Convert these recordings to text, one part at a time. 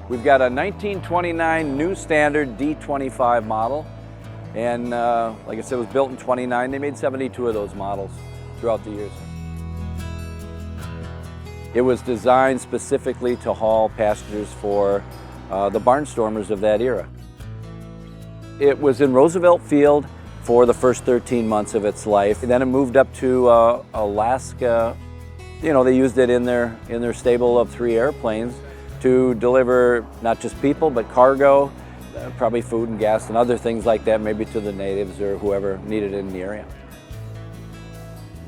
We've got a 1929 new standard D25 model, and like I said, it was built in 29. They made 72 of those models throughout the years. It was designed specifically to haul passengers for the Barnstormers of that era. It was in Roosevelt Field for the first 13 months of its life. And then it moved up to Alaska. You know, they used it in their stable of 3 airplanes to deliver not just people, but cargo, probably food and gas and other things like that, maybe to the natives or whoever needed it in the area.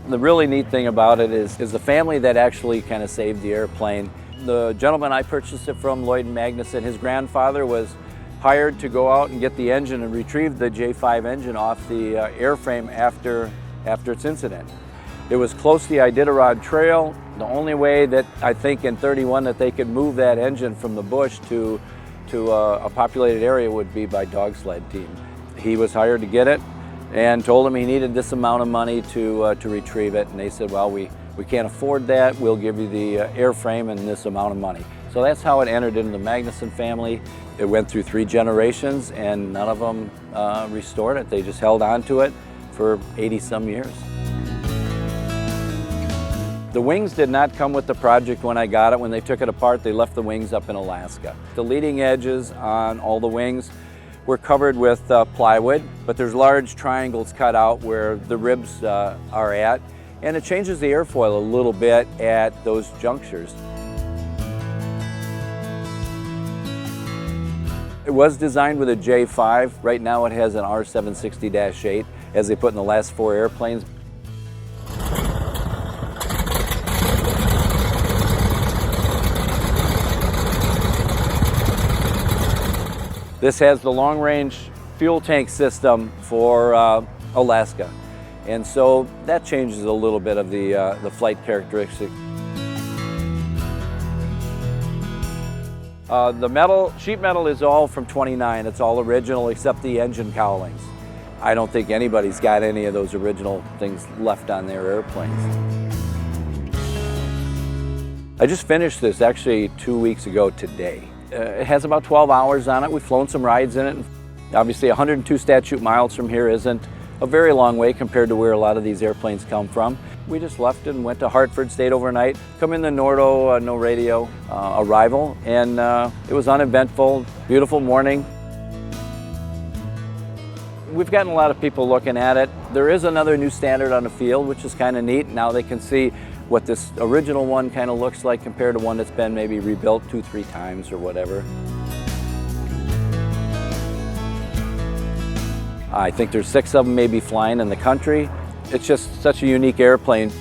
The really neat thing about it is the family that actually kind of saved the airplane. The gentleman I purchased it from, Lloyd and Magnuson, his grandfather was hired to go out and get the engine and retrieve the J5 engine off the airframe after its incident. It was close to the Iditarod Trail. The only way that I think in 31 that they could move that engine from the bush to a populated area would be by dog sled team. He was hired to get it and told him he needed this amount of money to retrieve it, and they said, well, we can't afford that, we'll give you the airframe and this amount of money. So that's how it entered into the Magnuson family. It went through 3 generations and none of them restored it. They just held on to it for 80-some years. The wings did not come with the project when I got it. When they took it apart, they left the wings up in Alaska. The leading edges on all the wings were covered with plywood, but there's large triangles cut out where the ribs are at, and it changes the airfoil a little bit at those junctures. It was designed with a J5. Right now it has an R760-8, as they put in the last 4 airplanes. This has the long-range fuel tank system for Alaska, and so that changes a little bit of the flight characteristics. The sheet metal is all from 29. It's all original except the engine cowlings. I don't think anybody's got any of those original things left on their airplanes. I just finished this actually 2 weeks ago today. It has about 12 hours on it. We've flown some rides in it. Obviously 102 statute miles from here isn't a very long way compared to where a lot of these airplanes come from. We just left it and went to Hartford, stayed overnight, come in the Nordo, no radio arrival, and it was uneventful, beautiful morning. We've gotten a lot of people looking at it. There is another new standard on the field, which is kind of neat. Now they can see what this original one kind of looks like compared to one that's been maybe rebuilt 2-3 times or whatever. I think there's 6 of them maybe flying in the country. It's just such a unique airplane.